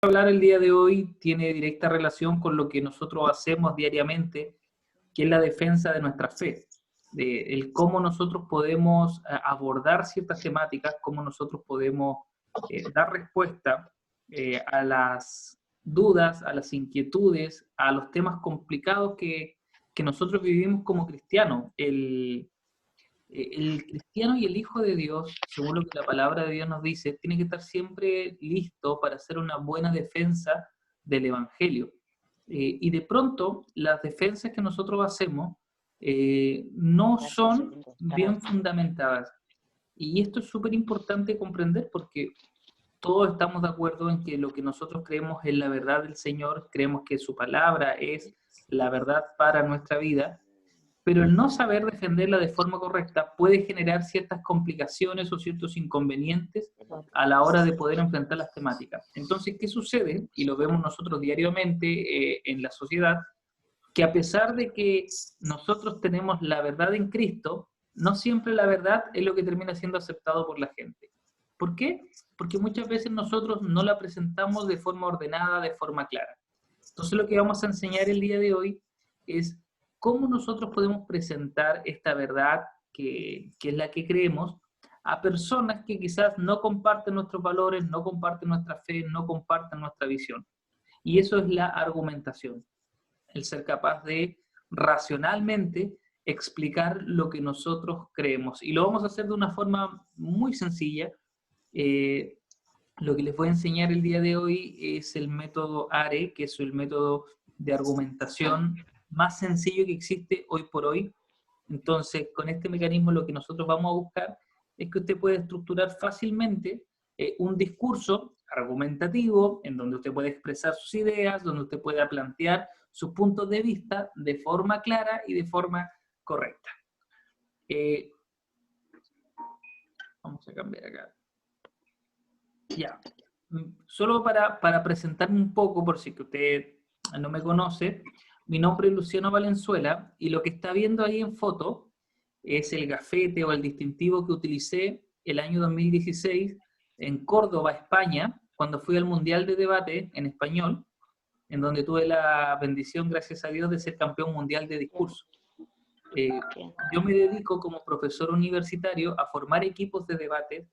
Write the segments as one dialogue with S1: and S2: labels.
S1: Hablar el día de hoy tiene directa relación con lo que nosotros hacemos diariamente, que es la defensa de nuestra fe, de el cómo nosotros podemos abordar ciertas temáticas, cómo nosotros podemos dar respuesta a las dudas, a las inquietudes, a los temas complicados que nosotros vivimos como cristianos. El cristiano y el Hijo de Dios, según lo que la palabra de Dios nos dice, tiene que estar siempre listo para hacer una buena defensa del Evangelio. Y de pronto, las defensas que nosotros hacemos no son bien fundamentadas. Y esto es súper importante comprender porque todos estamos de acuerdo en que lo que nosotros creemos es la verdad del Señor, creemos que su palabra es la verdad para nuestra vida, pero el no saber defenderla de forma correcta puede generar ciertas complicaciones o ciertos inconvenientes a la hora de poder enfrentar las temáticas. Entonces, ¿qué sucede? Y lo vemos nosotros diariamente en la sociedad, que a pesar de que nosotros tenemos la verdad en Cristo, no siempre la verdad es lo que termina siendo aceptado por la gente. ¿Por qué? Porque muchas veces nosotros no la presentamos de forma ordenada, de forma clara. Entonces lo que vamos a enseñar el día de hoy es cómo nosotros podemos presentar esta verdad que es la que creemos a personas que quizás no comparten nuestros valores, no comparten nuestra fe, no comparten nuestra visión. Y eso es la argumentación, el ser capaz de racionalmente explicar lo que nosotros creemos. Y lo vamos a hacer de una forma muy sencilla. Lo que les voy a enseñar el día de hoy es el método ARE, que es el método de argumentación más sencillo que existe hoy por hoy. Entonces, con este mecanismo lo que nosotros vamos a buscar es que usted pueda estructurar fácilmente un discurso argumentativo en donde usted puede expresar sus ideas, donde usted pueda plantear sus puntos de vista de forma clara y de forma correcta. Vamos a cambiar acá. Ya. Solo para presentarme un poco, por si que usted no me conoce, mi nombre es Luciano Valenzuela y lo que está viendo ahí en foto es el gafete o el distintivo que utilicé el año 2016 en Córdoba, España, cuando fui al Mundial de Debate en español, en donde tuve la bendición, gracias a Dios, de ser campeón mundial de discurso. Yo me dedico como profesor universitario a formar equipos de debate,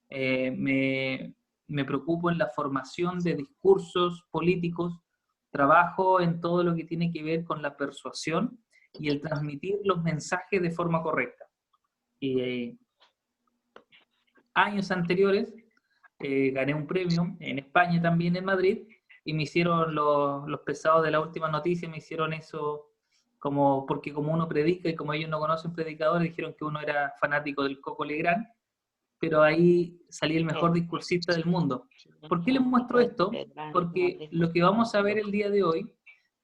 S1: me preocupo en la formación de discursos políticos, trabajo en todo lo que tiene que ver con la persuasión y el transmitir los mensajes de forma correcta. Años anteriores gané un premio en España también, en Madrid, y me hicieron los pesados de la última noticia, me hicieron eso porque como uno predica y como ellos no conocen predicadores, dijeron que uno era fanático del Coco Legrand, pero ahí salí el mejor discursista del mundo. ¿Por qué les muestro esto? Porque lo que vamos a ver el día de hoy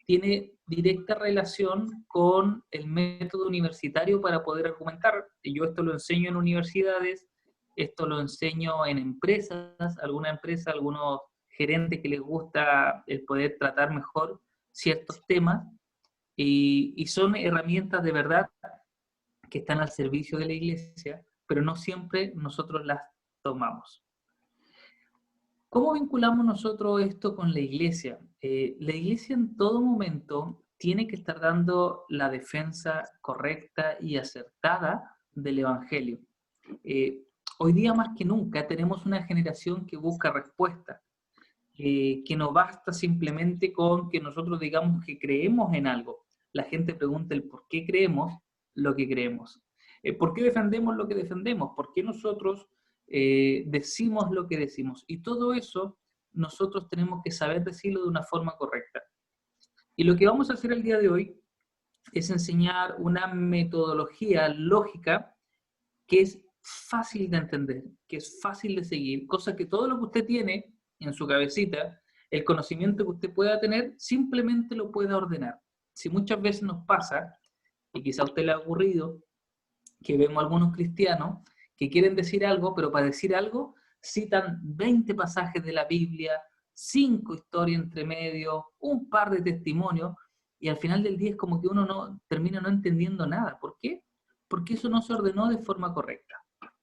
S1: tiene directa relación con el método universitario para poder argumentar. Y yo esto lo enseño en universidades, esto lo enseño en empresas, algunos gerentes que les gusta el poder tratar mejor ciertos temas, y son herramientas de verdad que están al servicio de la iglesia, pero no siempre nosotros las tomamos. ¿Cómo vinculamos nosotros esto con la iglesia? La iglesia en todo momento tiene que estar dando la defensa correcta y acertada del Evangelio. Hoy día más que nunca tenemos una generación que busca respuesta, que no basta simplemente con que nosotros digamos que creemos en algo. La gente pregunta el por qué creemos lo que creemos. ¿Por qué defendemos lo que defendemos? ¿Por qué nosotros decimos lo que decimos? Y todo eso nosotros tenemos que saber decirlo de una forma correcta. Y lo que vamos a hacer el día de hoy es enseñar una metodología lógica que es fácil de entender, que es fácil de seguir, cosa que todo lo que usted tiene en su cabecita, el conocimiento que usted pueda tener, simplemente lo pueda ordenar. Si muchas veces nos pasa, y quizá a usted le ha ocurrido, que vemos algunos cristianos que quieren decir algo, pero para decir algo citan 20 pasajes de la Biblia, 5 historias entre medio, un par de testimonios, y al final del día es como que uno termina no entendiendo nada. ¿Por qué? Porque eso no se ordenó de forma correcta.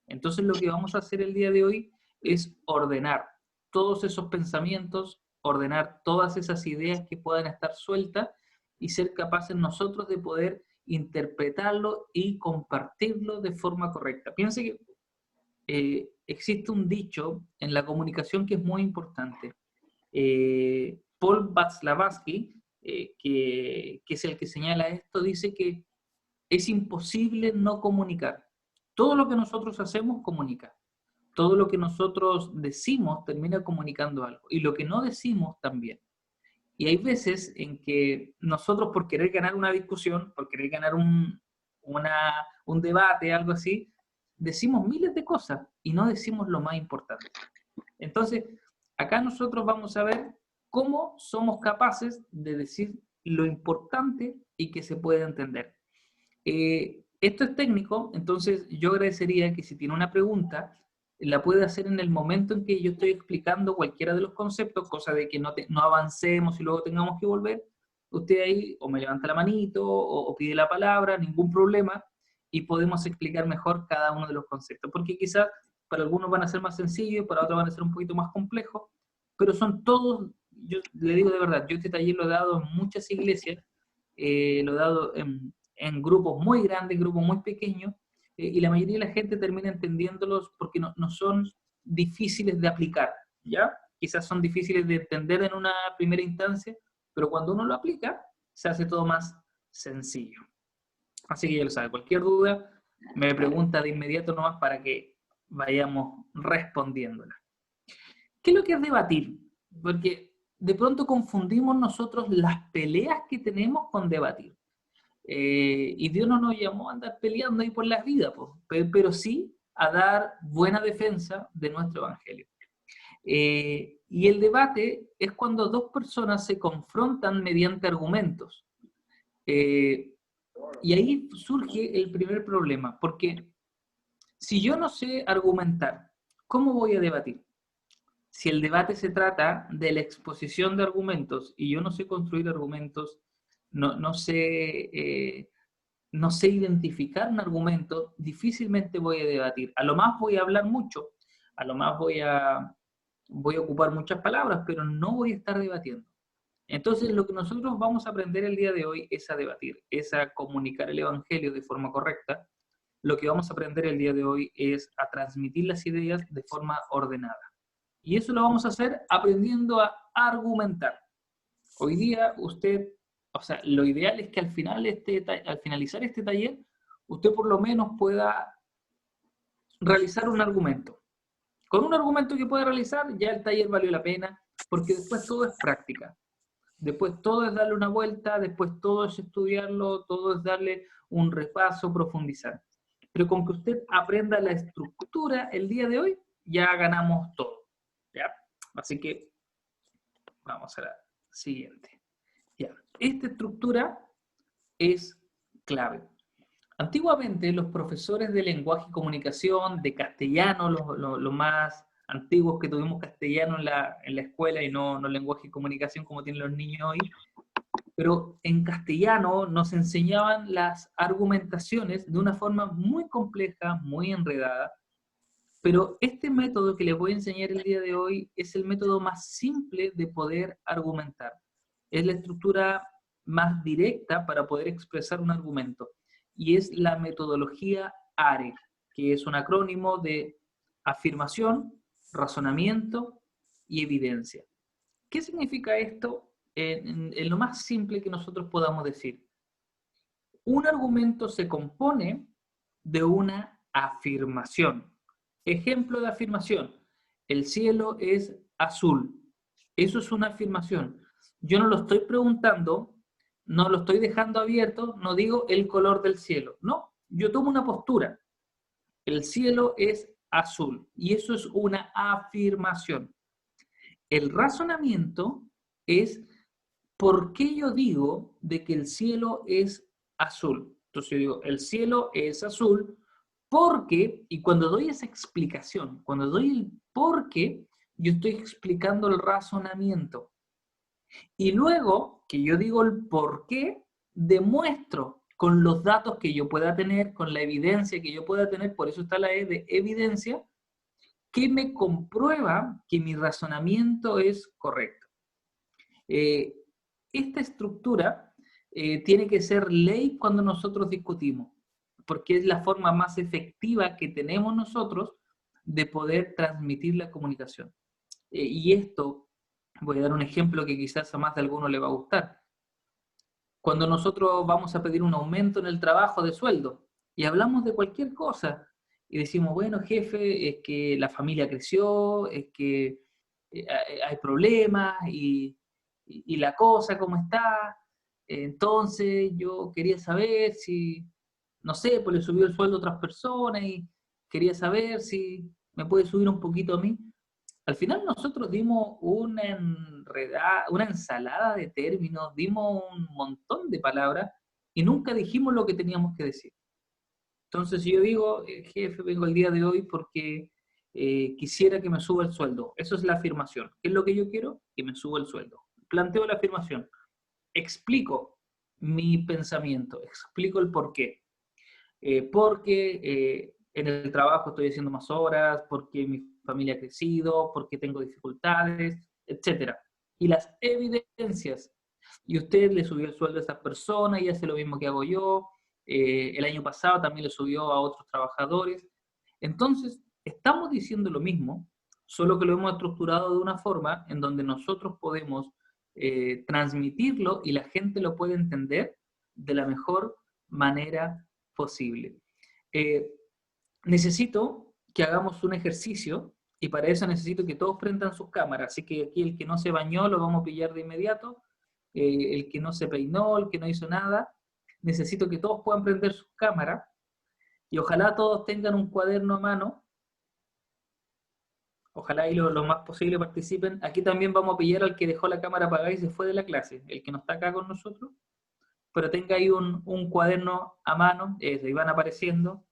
S1: Entonces lo que vamos a hacer el día de hoy es ordenar todos esos pensamientos, ordenar todas esas ideas que puedan estar sueltas y ser capaces nosotros de poder interpretarlo y compartirlo de forma correcta. Piense que existe un dicho en la comunicación que es muy importante. Paul Václavsky, que es el que señala esto, dice que es imposible no comunicar. Todo lo que nosotros hacemos comunica. Todo lo que nosotros decimos termina comunicando algo. Y lo que no decimos también. Y hay veces en que nosotros, por querer ganar una discusión, por querer ganar un debate, algo así, decimos miles de cosas y no decimos lo más importante. Entonces, acá nosotros vamos a ver cómo somos capaces de decir lo importante y que se pueda entender. Esto es técnico, entonces yo agradecería que si tiene una pregunta, la puede hacer en el momento en que yo estoy explicando cualquiera de los conceptos, cosa de que no avancemos y luego tengamos que volver. Usted ahí o me levanta la manito o pide la palabra, ningún problema, y podemos explicar mejor cada uno de los conceptos, porque quizás para algunos van a ser más sencillos, para otros van a ser un poquito más complejos, pero son todos, yo le digo de verdad, yo este taller lo he dado en muchas iglesias, lo he dado en grupos muy grandes, grupos muy pequeños, y la mayoría de la gente termina entendiéndolos porque no son difíciles de aplicar, ¿ya? Quizás son difíciles de entender en una primera instancia, pero cuando uno lo aplica, se hace todo más sencillo. Así que ya lo sabe, cualquier duda me pregunta de inmediato nomás para que vayamos respondiéndola. ¿Qué es lo que es debatir? Porque de pronto confundimos nosotros las peleas que tenemos con debatir. Y Dios no nos llamó a andar peleando ahí por la vida, pero sí a dar buena defensa de nuestro evangelio. Y el debate es cuando dos personas se confrontan mediante argumentos. Y ahí surge el primer problema, porque si yo no sé argumentar, ¿cómo voy a debatir? Si el debate se trata de la exposición de argumentos y yo no sé construir argumentos, no sé identificar un argumento, difícilmente voy a debatir. A lo más voy a hablar mucho, a lo más voy a ocupar muchas palabras, pero no voy a estar debatiendo. Entonces, lo que nosotros vamos a aprender el día de hoy es a debatir, es a comunicar el evangelio de forma correcta. Lo que vamos a aprender el día de hoy es a transmitir las ideas de forma ordenada. Y eso lo vamos a hacer aprendiendo a argumentar. Hoy día usted, o sea, lo ideal es que al finalizar este taller, usted por lo menos pueda realizar un argumento. Con un argumento que pueda realizar, ya el taller valió la pena, porque después todo es práctica. Después todo es darle una vuelta, después todo es estudiarlo, todo es darle un repaso, profundizar. Pero con que usted aprenda la estructura el día de hoy, ya ganamos todo. ¿Ya? Así que vamos a la siguiente. Ya. Esta estructura es clave. Antiguamente los profesores de lenguaje y comunicación, de castellano, los más antiguos que tuvimos castellano en la escuela y no lenguaje y comunicación como tienen los niños hoy, pero en castellano nos enseñaban las argumentaciones de una forma muy compleja, muy enredada, pero este método que les voy a enseñar el día de hoy es el método más simple de poder argumentar. Es la estructura más directa para poder expresar un argumento. Y es la metodología ARE, que es un acrónimo de afirmación, razonamiento y evidencia. ¿Qué significa esto en lo más simple que nosotros podamos decir? Un argumento se compone de una afirmación. Ejemplo de afirmación: el cielo es azul. Eso es una afirmación. Yo no lo estoy preguntando, no lo estoy dejando abierto, no digo el color del cielo. No, yo tomo una postura. El cielo es azul. Y eso es una afirmación. El razonamiento es por qué yo digo de que el cielo es azul. Entonces yo digo, el cielo es azul porque, y cuando doy esa explicación, cuando doy el por qué, yo estoy explicando el razonamiento. Y luego que yo digo el por qué, demuestro con los datos que yo pueda tener, con la evidencia que yo pueda tener, por eso está la E de evidencia, que me comprueba que mi razonamiento es correcto. Esta estructura tiene que ser ley cuando nosotros discutimos, porque es la forma más efectiva que tenemos nosotros de poder transmitir la comunicación. Y esto, voy a dar un ejemplo que quizás a más de alguno le va a gustar. Cuando nosotros vamos a pedir un aumento en el trabajo de sueldo y hablamos de cualquier cosa y decimos, bueno, jefe, es que la familia creció, es que hay problemas y la cosa, ¿cómo está? Entonces yo quería saber si, no sé, pues le subió el sueldo a otras personas y quería saber si me puede subir un poquito a mí. Al final nosotros dimos una ensalada de términos, dimos un montón de palabras y nunca dijimos lo que teníamos que decir. Entonces, si yo digo, jefe, vengo el día de hoy porque quisiera que me suba el sueldo. Eso es la afirmación. ¿Qué es lo que yo quiero? Que me suba el sueldo. Planteo la afirmación. Explico mi pensamiento, explico el por qué. Porque en el trabajo estoy haciendo más horas, porque mi familia ha crecido, porque tengo dificultades, etcétera. Y las evidencias. Y usted le subió el sueldo a esa persona y hace lo mismo que hago yo. El año pasado también le subió a otros trabajadores. Entonces, estamos diciendo lo mismo, solo que lo hemos estructurado de una forma en donde nosotros podemos transmitirlo y la gente lo puede entender de la mejor manera posible. Eh, Necesito que hagamos un ejercicio y para eso necesito que todos prendan sus cámaras. Así que aquí el que no se bañó lo vamos a pillar de inmediato. El que no se peinó, el que no hizo nada. Necesito que todos puedan prender sus cámaras y ojalá todos tengan un cuaderno a mano. Ojalá y lo más posible participen. Aquí también vamos a pillar al que dejó la cámara apagada y se fue de la clase, el que no está acá con nosotros. Pero tenga ahí un cuaderno a mano, eso, y van apareciendo.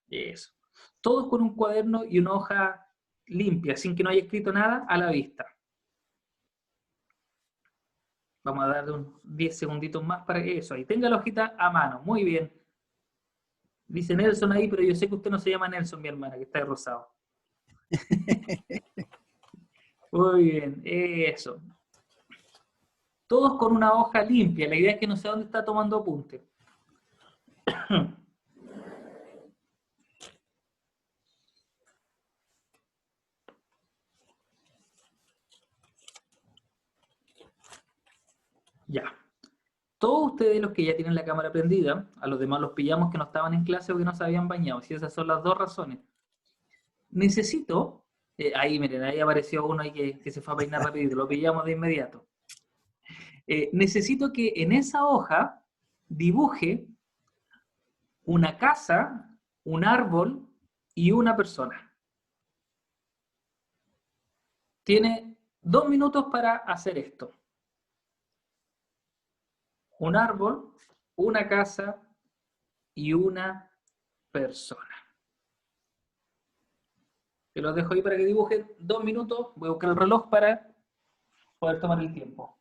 S1: Eso. Todos con un cuaderno y una hoja limpia, sin que no haya escrito nada, a la vista. Vamos a darle unos 10 segunditos más para que eso. Ahí tenga la hojita a mano. Muy bien. Dice Nelson ahí, pero yo sé que usted no se llama Nelson, mi hermana, que está de rosado. Muy bien, eso. Todos con una hoja limpia. La idea es que no sé dónde está tomando apunte. Ya. Todos ustedes los que ya tienen la cámara prendida, a los demás los pillamos que no estaban en clase o que no se habían bañado. Si esas son las dos razones. Necesito, ahí miren, ahí apareció uno ahí que se fue a peinar rápido y lo pillamos de inmediato. Necesito que en esa hoja dibuje una casa, un árbol y una persona. Tiene 2 minutos para hacer esto. Un árbol, una casa y una persona. Te los dejo ahí para que dibujen 2 minutos. Voy a buscar el reloj para poder tomar el tiempo.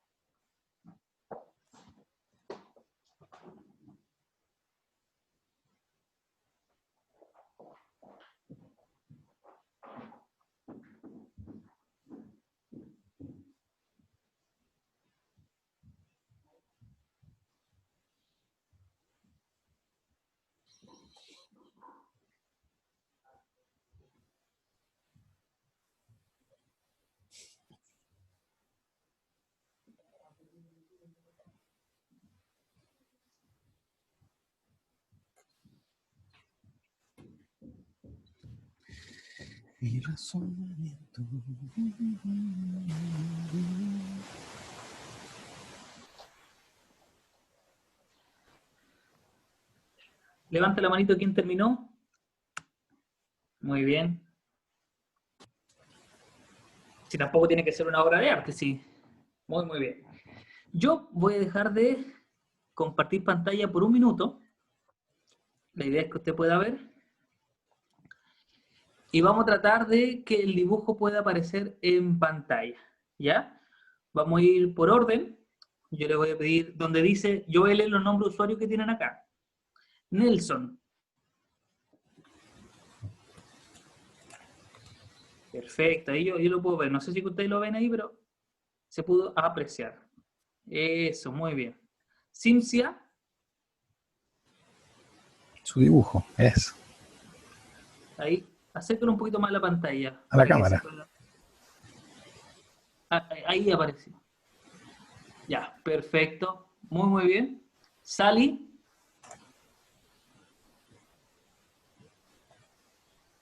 S2: Mi razonamiento.
S1: Levanta la manito quien terminó. Muy bien. Si tampoco tiene que ser una obra de arte, sí. Muy, muy bien. Yo voy a dejar de compartir pantalla por 1 minuto. La idea es que usted pueda ver. Y vamos a tratar de que el dibujo pueda aparecer en pantalla. ¿Ya? Vamos a ir por orden. Yo le voy a pedir, donde dice, yo voy a leer los nombres de usuarios que tienen acá. Nelson. Perfecto, ahí yo lo puedo ver. No sé si ustedes lo ven ahí, pero Se pudo apreciar. Eso, muy bien. Ciencia.
S2: Su dibujo, es.
S1: Ahí, acércalo un poquito más a la pantalla.
S2: A la
S1: Para que se
S2: cámara.
S1: pueda... Ahí apareció. Ya, perfecto. Muy, muy bien. Sally.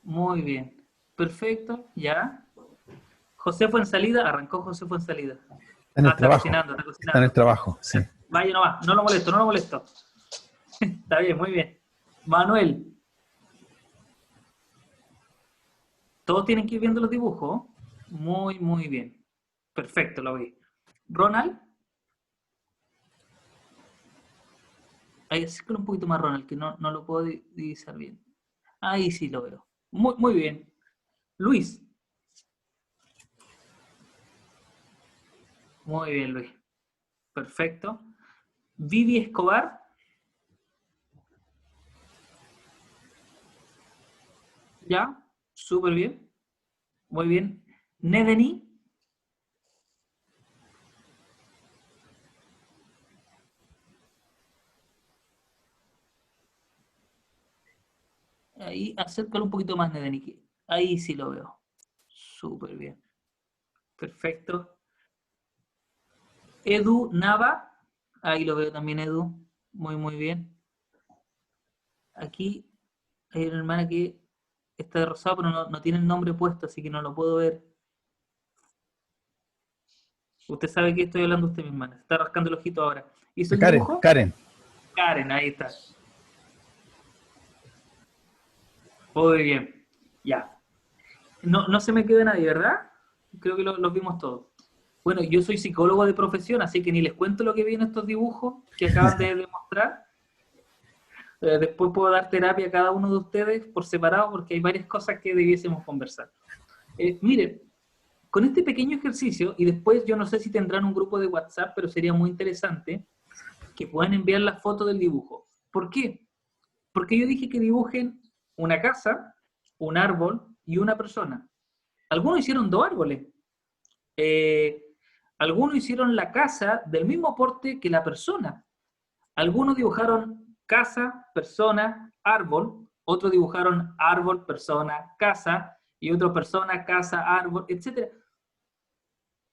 S1: Muy bien. Perfecto, ya. José fue en salida, arrancó José fue en salida.
S2: Está en el
S1: Está
S2: trabajo.
S1: cocinando, está
S2: Está en el
S1: cocinando.
S2: trabajo, sí.
S1: Vaya nomás, no lo molesto, no lo molesto. Está bien, muy bien. Manuel. Todos tienen que ir viendo los dibujos. Muy, muy bien. Perfecto, lo vi. Ronald. Ahí, acércalo un poquito más, Ronald, que no lo puedo divisar bien. Ahí sí lo veo. Muy, muy bien. Luis. Muy bien, Luis. Perfecto. Vivi Escobar. Ya, súper bien. Muy bien. Nedeni. Ahí, acércalo un poquito más, Nedeni. Ahí sí lo veo. Súper bien. Perfecto. Edu Nava. Ahí lo veo también, Edu. Muy, muy bien. Aquí hay una hermana que está de rosado, pero no tiene el nombre puesto, así que no lo puedo ver. Usted sabe que estoy hablando de usted misma. Está rascando el ojito ahora. ¿Hizo el
S2: Karen,
S1: dibujo?
S2: Karen.
S1: Karen, ahí está. Muy bien. Ya. No se me queda nadie, ¿verdad? Creo que los vimos todos. Bueno, yo soy psicólogo de profesión, así que ni les cuento lo que vi en estos dibujos que acaban de demostrar. Después puedo dar terapia a cada uno de ustedes por separado porque hay varias cosas que debiésemos conversar. Miren, con este pequeño ejercicio, y después yo no sé si tendrán un grupo de WhatsApp, pero sería muy interesante que puedan enviar la foto del dibujo. ¿Por qué? Porque yo dije que dibujen una casa, un árbol y una persona. Algunos hicieron 2 árboles. Eh, algunos hicieron la casa del mismo porte que la persona. Algunos dibujaron casa, persona, árbol. Otros dibujaron árbol, persona, casa. Y otro persona, casa, árbol, etc.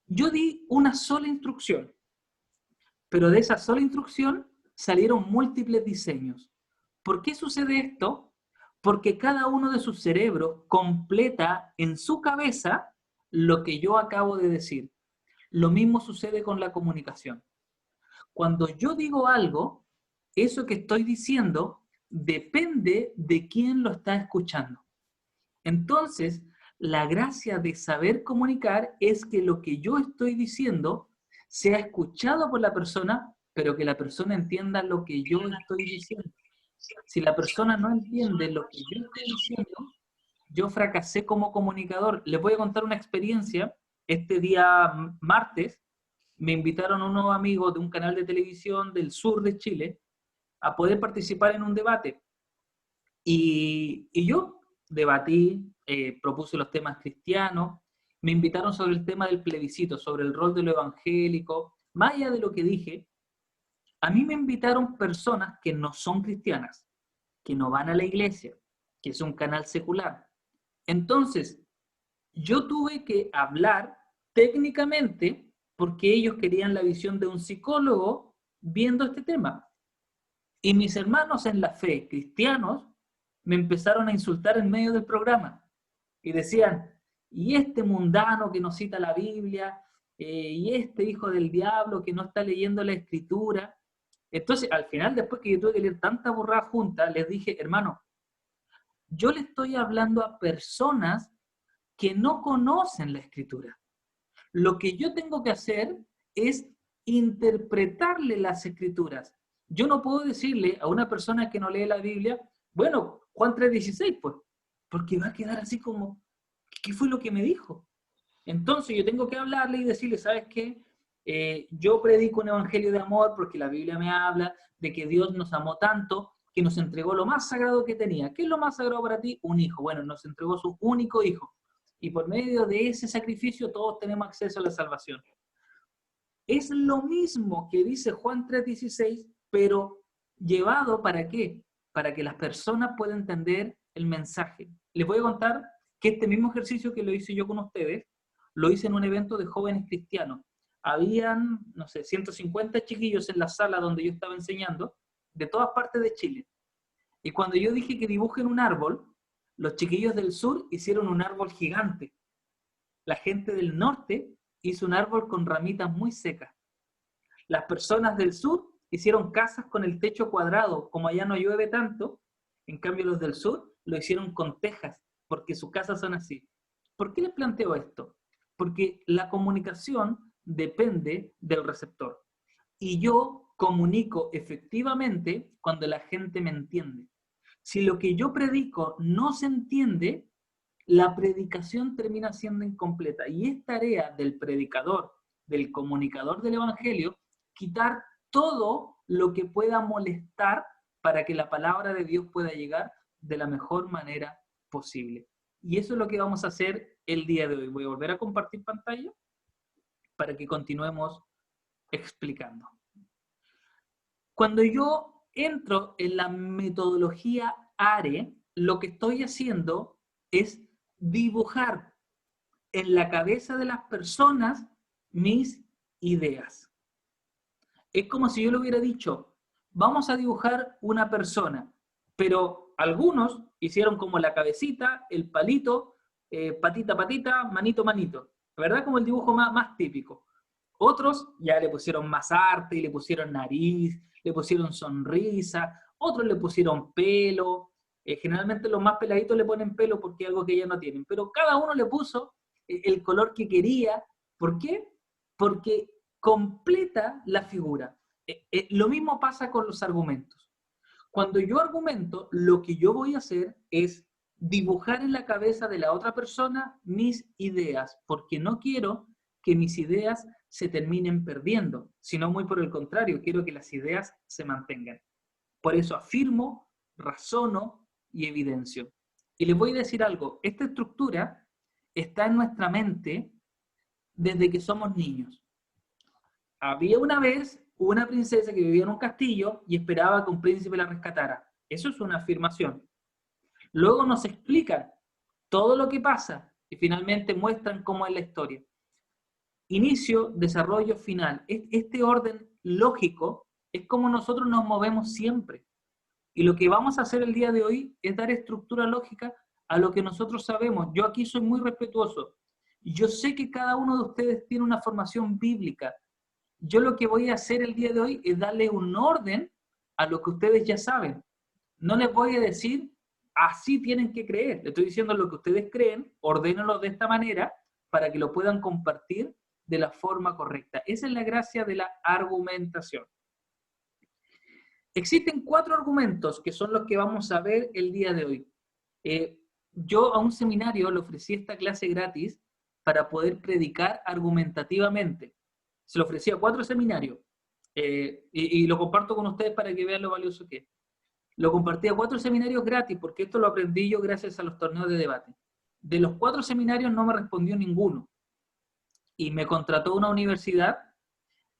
S1: Yo di una sola instrucción, pero de esa sola instrucción salieron múltiples diseños. ¿Por qué sucede esto? Porque cada uno de sus cerebros completa en su cabeza lo que yo acabo de decir. Lo mismo sucede con la comunicación. Cuando yo digo algo, eso que estoy diciendo depende de quién lo está escuchando. Entonces, la gracia de saber comunicar es que lo que yo estoy diciendo sea escuchado por la persona, pero que la persona entienda lo que yo estoy diciendo. Si la persona no entiende lo que yo estoy diciendo, yo fracasé como comunicador. Les voy a contar una experiencia. Este día martes me invitaron unos amigos de un canal de televisión del sur de Chile a poder participar en un debate. Y yo debatí, propuse los temas cristianos, me invitaron sobre el tema del plebiscito, sobre el rol de lo evangélico. Más allá de lo que dije, a mí me invitaron personas que no son cristianas, que no van a la iglesia, que es un canal secular. Entonces, yo tuve que hablar técnicamente porque ellos querían la visión de un psicólogo viendo este tema. Y mis hermanos en la fe, cristianos, me empezaron a insultar en medio del programa. Y decían, y este mundano que no cita la Biblia, y este hijo del diablo que no está leyendo la escritura. Entonces, al final, después que yo tuve que leer tanta burrada junta, les dije, hermano, yo le estoy hablando a personas que no conocen la escritura. Lo que yo tengo que hacer es interpretarle las escrituras. Yo no puedo decirle a una persona que no lee la Biblia, bueno, Juan 3:16, pues, porque va a quedar así como, ¿qué fue lo que me dijo? Entonces yo tengo que hablarle y decirle, ¿sabes qué? Yo predico un evangelio de amor porque la Biblia me habla de que Dios nos amó tanto que nos entregó lo más sagrado que tenía. ¿Qué es lo más sagrado para ti? Un hijo. Bueno, nos entregó su único hijo. Y por medio de ese sacrificio todos tenemos acceso a la salvación. Es lo mismo que dice Juan 3:16, pero llevado ¿para qué? Para que las personas puedan entender el mensaje. Les voy a contar que este mismo ejercicio que lo hice yo con ustedes, lo hice en un evento de jóvenes cristianos. Habían, no sé, 150 chiquillos en la sala donde yo estaba enseñando, de todas partes de Chile. Y cuando yo dije que dibujen un árbol, los chiquillos del sur hicieron un árbol gigante. La gente del norte hizo un árbol con ramitas muy secas. Las personas del sur hicieron casas con el techo cuadrado, como allá no llueve tanto, en cambio los del sur lo hicieron con tejas, porque sus casas son así. ¿Por qué les planteo esto? Porque la comunicación depende del receptor. Y yo comunico efectivamente cuando la gente me entiende. Si lo que yo predico no se entiende, la predicación termina siendo incompleta. Y es tarea del predicador, del comunicador del Evangelio, quitar todo lo que pueda molestar para que la palabra de Dios pueda llegar de la mejor manera posible. Y eso es lo que vamos a hacer el día de hoy. Voy a volver a compartir pantalla para que continuemos explicando. Cuando yo entro en la metodología ARE, lo que estoy haciendo es dibujar en la cabeza de las personas mis ideas. Es como si yo le hubiera dicho, vamos a dibujar una persona, pero algunos hicieron como la cabecita, el palito, patita, patita, manito, manito, ¿verdad? Como el dibujo más típico. Otros ya le pusieron más arte, le pusieron nariz, le pusieron sonrisa, otros le pusieron pelo. Generalmente los más peladitos le ponen pelo porque es algo que ellos no tienen, pero cada uno le puso el color que quería. ¿Por qué? Porque completa la figura. Lo mismo pasa con los argumentos. Cuando yo argumento, lo que yo voy a hacer es dibujar en la cabeza de la otra persona mis ideas, porque no quiero que mis ideas se terminen perdiendo, sino muy por el contrario, quiero que las ideas se mantengan. Por eso afirmo, razono y evidencio. Y les voy a decir algo, esta estructura está en nuestra mente desde que somos niños. Había una vez una princesa que vivía en un castillo y esperaba que un príncipe la rescatara. Eso es una afirmación. Luego nos explican todo lo que pasa y finalmente muestran cómo es la historia. Inicio, desarrollo, final. Este orden lógico es como nosotros nos movemos siempre. Y lo que vamos a hacer el día de hoy es dar estructura lógica a lo que nosotros sabemos. Yo aquí soy muy respetuoso. Yo sé que cada uno de ustedes tiene una formación bíblica. Yo lo que voy a hacer el día de hoy es darle un orden a lo que ustedes ya saben. No les voy a decir, así tienen que creer. Les estoy diciendo lo que ustedes creen, ordénenlo de esta manera para que lo puedan compartir de la forma correcta. Esa es la gracia de la argumentación. Existen 4 argumentos que son los que vamos a ver el día de hoy. Yo a un seminario le ofrecí esta clase gratis para poder predicar argumentativamente. Se lo ofrecí a 4 seminarios y lo comparto con ustedes para que vean lo valioso que es. Lo compartí a 4 seminarios gratis porque esto lo aprendí yo gracias a los torneos de debate. De los 4 seminarios no me respondió ninguno y me contrató una universidad.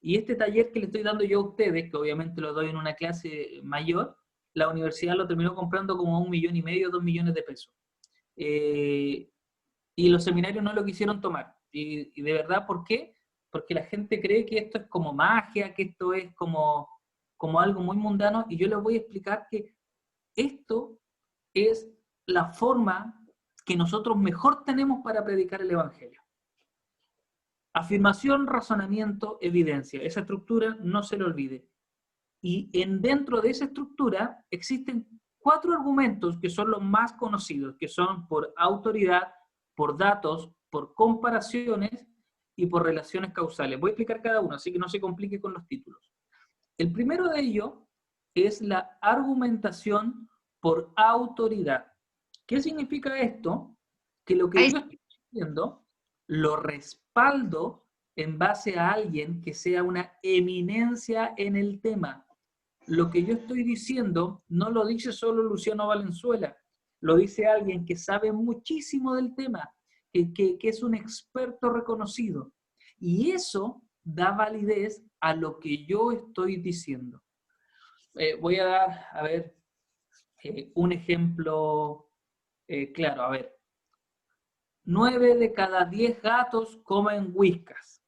S1: Y este taller que le estoy dando yo a ustedes, que obviamente lo doy en una clase mayor, la universidad lo terminó comprando como 1,5 millones, 2 millones de pesos. Y los seminarios no lo quisieron tomar. Y de verdad, ¿por qué? Porque la gente cree que esto es como magia, que esto es como algo muy mundano, y yo les voy a explicar que esto es la forma que nosotros mejor tenemos para predicar el Evangelio. Afirmación, razonamiento, evidencia. Esa estructura no se le olvide. Y dentro de esa estructura existen 4 argumentos que son los más conocidos, que son por autoridad, por datos, por comparaciones y por relaciones causales. Voy a explicar cada uno, así que no se complique con los títulos. El primero de ellos es la argumentación por autoridad. ¿Qué significa esto? Que lo que yo estoy diciendo lo respaldo en base a alguien que sea una eminencia en el tema. Lo que yo estoy diciendo no lo dice solo Luciano Valenzuela, lo dice alguien que sabe muchísimo del tema, que es un experto reconocido. Y eso da validez a lo que yo estoy diciendo. Voy a dar, a ver, un ejemplo claro. A ver, 9 de cada 10 gatos comen whiskas,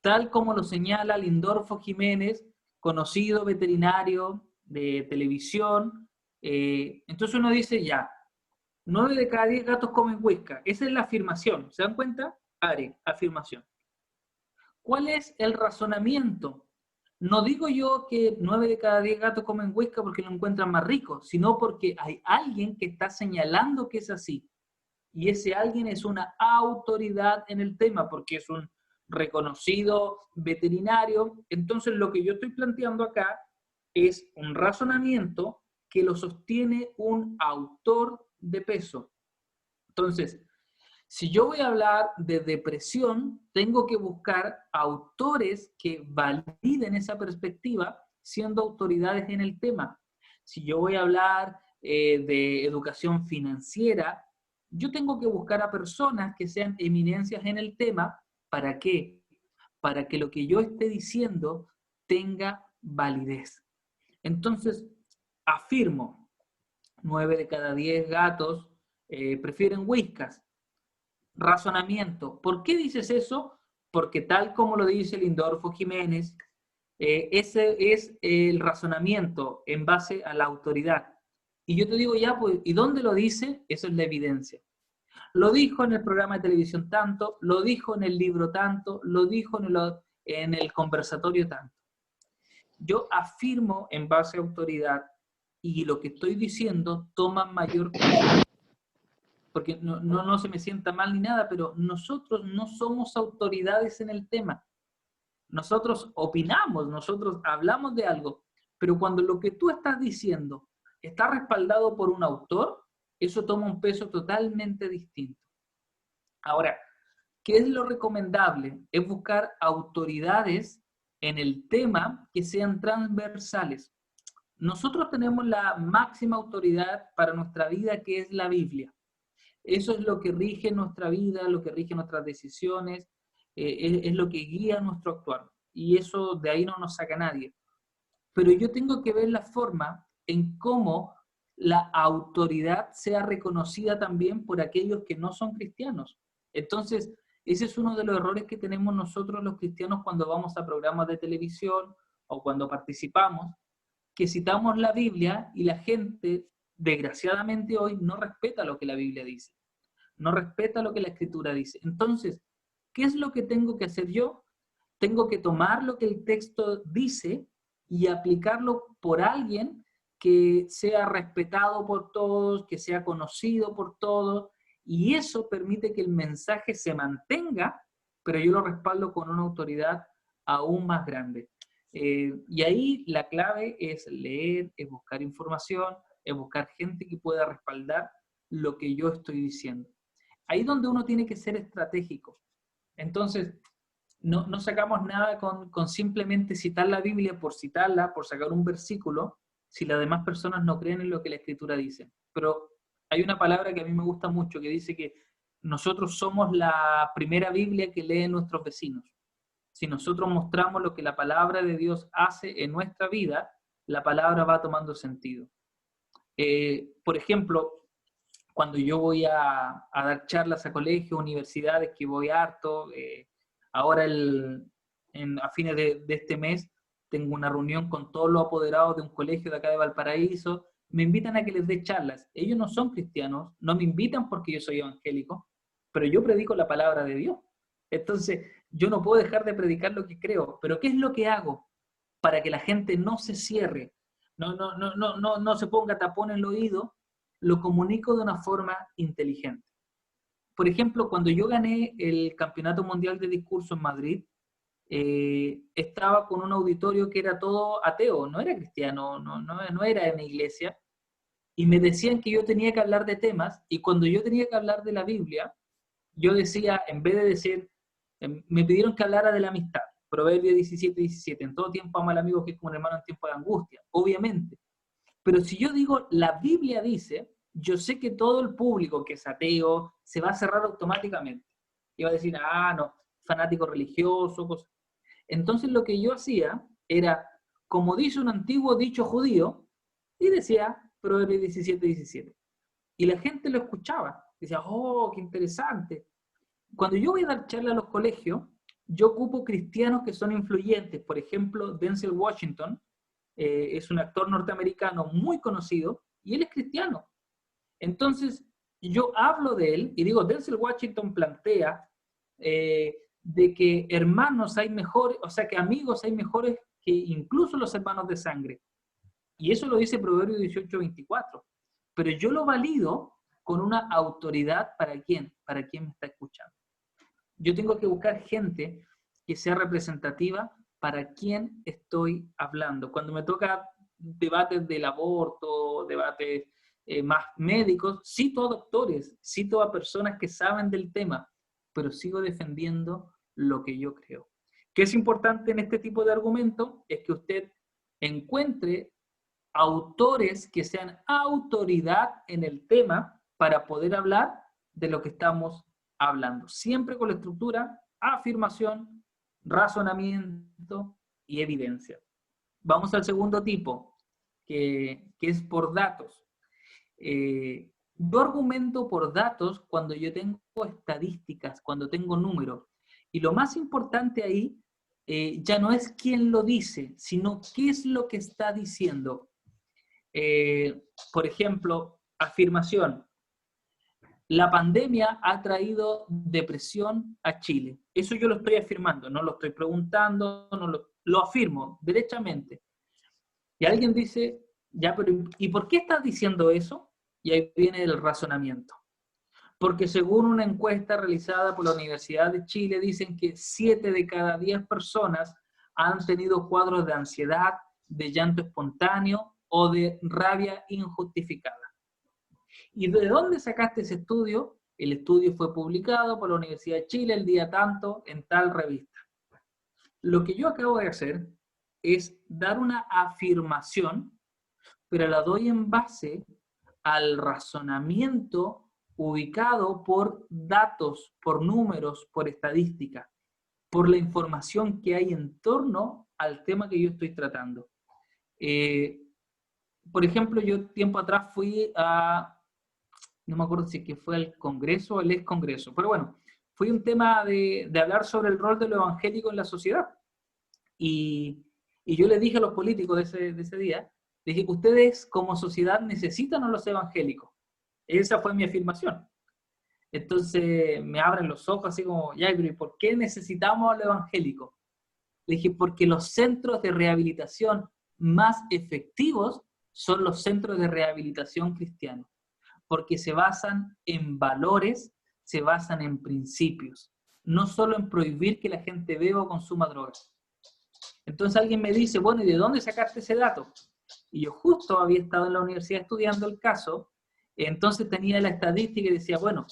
S1: tal como lo señala Lindorfo Jiménez, conocido veterinario de televisión. Entonces uno dice, ya, 9 de cada 10 gatos comen whiskas. Esa es la afirmación. ¿Se dan cuenta? Afirmación. ¿Cuál es el razonamiento? No digo yo que 9 de cada 10 gatos comen whiskas porque lo encuentran más rico, sino porque hay alguien que está señalando que es así. Y ese alguien es una autoridad en el tema, porque es un reconocido veterinario. Entonces lo que yo estoy planteando acá es un razonamiento que lo sostiene un autor de peso. Entonces, si yo voy a hablar de depresión, tengo que buscar autores que validen esa perspectiva siendo autoridades en el tema. Si yo voy a hablar de educación financiera, yo tengo que buscar a personas que sean eminencias en el tema. ¿Para qué? Para que lo que yo esté diciendo tenga validez. Entonces, afirmo, 9 de cada 10 gatos prefieren whiskas. Razonamiento. ¿Por qué dices eso? Porque tal como lo dice Lindorfo Jiménez, ese es el razonamiento en base a la autoridad. Y yo te digo ya, pues, ¿y dónde lo dice? Eso es la evidencia. Lo dijo en el programa de televisión tanto, lo dijo en el libro tanto, lo dijo en el conversatorio tanto. Yo afirmo en base a autoridad y lo que estoy diciendo toma mayor peso. Porque no se me sienta mal ni nada, pero nosotros no somos autoridades en el tema. Nosotros opinamos, nosotros hablamos de algo, pero cuando lo que tú estás diciendo está respaldado por un autor, eso toma un peso totalmente distinto. Ahora, ¿qué es lo recomendable? Es buscar autoridades en el tema que sean transversales. Nosotros tenemos la máxima autoridad para nuestra vida, que es la Biblia. Eso es lo que rige nuestra vida, lo que rige nuestras decisiones, es lo que guía nuestro actuar. Y eso de ahí no nos saca nadie. Pero yo tengo que ver la forma en cómo la autoridad sea reconocida también por aquellos que no son cristianos. Entonces, ese es uno de los errores que tenemos nosotros los cristianos cuando vamos a programas de televisión o cuando participamos, que citamos la Biblia y la gente, desgraciadamente hoy, no respeta lo que la Biblia dice, no respeta lo que la Escritura dice. Entonces, ¿qué es lo que tengo que hacer yo? Tengo que tomar lo que el texto dice y aplicarlo por alguien que sea respetado por todos, que sea conocido por todos, y eso permite que el mensaje se mantenga, pero yo lo respaldo con una autoridad aún más grande. Y ahí la clave es leer, es buscar información, es buscar gente que pueda respaldar lo que yo estoy diciendo. Ahí es donde uno tiene que ser estratégico. Entonces, no sacamos nada con simplemente citar la Biblia por citarla, por sacar un versículo, si las demás personas no creen en lo que la Escritura dice. Pero hay una palabra que a mí me gusta mucho, que dice que nosotros somos la primera Biblia que leen nuestros vecinos. Si nosotros mostramos lo que la palabra de Dios hace en nuestra vida, la palabra va tomando sentido. Por ejemplo, cuando yo voy a dar charlas a colegios, universidades, que voy harto, ahora a fines de este mes tengo una reunión con todos los apoderados de un colegio de acá de Valparaíso, me invitan a que les dé charlas. Ellos no son cristianos, no me invitan porque yo soy evangélico, pero yo predico la palabra de Dios. Entonces, yo no puedo dejar de predicar lo que creo, pero ¿qué es lo que hago para que la gente no se cierre, no se ponga tapón en el oído? Lo comunico de una forma inteligente. Por ejemplo, cuando yo gané el Campeonato Mundial de Discurso en Madrid, estaba con un auditorio que era todo ateo, no era cristiano, no era en la iglesia, y me decían que yo tenía que hablar de temas, y cuando yo tenía que hablar de la Biblia, yo decía, en vez de decir, me pidieron que hablara de la amistad, Proverbios 17:17, en todo tiempo ama al amigo que es como un hermano en tiempo de angustia, obviamente. Pero si yo digo, la Biblia dice, yo sé que todo el público que es ateo se va a cerrar automáticamente. Y va a decir, no, fanático religioso, cosas. Entonces lo que yo hacía era, como dice un antiguo dicho judío, y decía Proverbios 17:17. Y la gente lo escuchaba. Decía, oh, qué interesante. Cuando yo voy a dar charla a los colegios, yo ocupo cristianos que son influyentes. Por ejemplo, Denzel Washington es un actor norteamericano muy conocido y él es cristiano. Entonces, yo hablo de él y digo, Denzel Washington plantea de que hermanos hay mejores, o sea, que amigos hay mejores que incluso los hermanos de sangre. Y eso lo dice Proverbio 18:24. Pero yo lo valido con una autoridad para quién me está escuchando. Yo tengo que buscar gente que sea representativa para quién estoy hablando. Cuando me toca debates del aborto, debates más médicos, cito a doctores, cito a personas que saben del tema, pero sigo defendiendo lo que yo creo. ¿Qué es importante en este tipo de argumento? Es que usted encuentre autores que sean autoridad en el tema para poder hablar de lo que estamos hablando. Siempre con la estructura, afirmación, razonamiento y evidencia. Vamos al segundo tipo, que es por datos. Yo argumento por datos cuando yo tengo estadísticas, cuando tengo números. Y lo más importante ahí ya no es quién lo dice, sino qué es lo que está diciendo. Por ejemplo, afirmación. La pandemia ha traído depresión a Chile. Eso yo lo estoy afirmando, no lo estoy preguntando, lo afirmo derechamente. Y alguien dice, ya, pero ¿y por qué estás diciendo eso? Y ahí viene el razonamiento. Porque según una encuesta realizada por la Universidad de Chile, dicen que 7 de cada 10 personas han tenido cuadros de ansiedad, de llanto espontáneo o de rabia injustificada. ¿Y de dónde sacaste ese estudio? El estudio fue publicado por la Universidad de Chile el día tanto en tal revista. Lo que yo acabo de hacer es dar una afirmación, pero la doy en base al razonamiento ubicado por datos, por números, por estadística, por la información que hay en torno al tema que yo estoy tratando. Por ejemplo, yo tiempo atrás fui no me acuerdo si es que fue al Congreso o el ex Congreso, pero bueno, fue un tema de hablar sobre el rol de lo evangélico en la sociedad. Y yo le dije a los políticos de ese día, dije, ustedes como sociedad necesitan a los evangélicos. Esa fue mi afirmación. Entonces me abren los ojos así como, ya, pero ¿y por qué necesitamos a los evangélicos? Le dije, porque los centros de rehabilitación más efectivos son los centros de rehabilitación cristianos, porque se basan en valores, se basan en principios, no solo en prohibir que la gente beba o consuma drogas. Entonces alguien me dice, bueno, ¿y de dónde sacaste ese dato? Y yo justo había estado en la universidad estudiando el caso, entonces tenía la estadística y decía, bueno,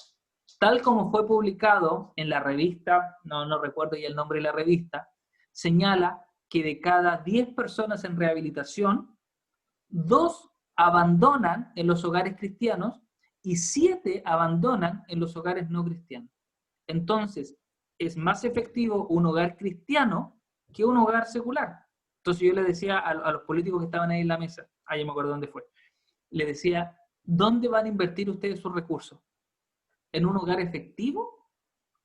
S1: tal como fue publicado en la revista, no recuerdo ya el nombre de la revista, señala que de cada 10 personas en rehabilitación, 2 abandonan en los hogares cristianos y 7 abandonan en los hogares no cristianos. Entonces, es más efectivo un hogar cristiano que un hogar secular. Entonces yo le decía a los políticos que estaban ahí en la mesa, yo me acuerdo dónde fue, le decía, ¿dónde van a invertir ustedes sus recursos? ¿En un hogar efectivo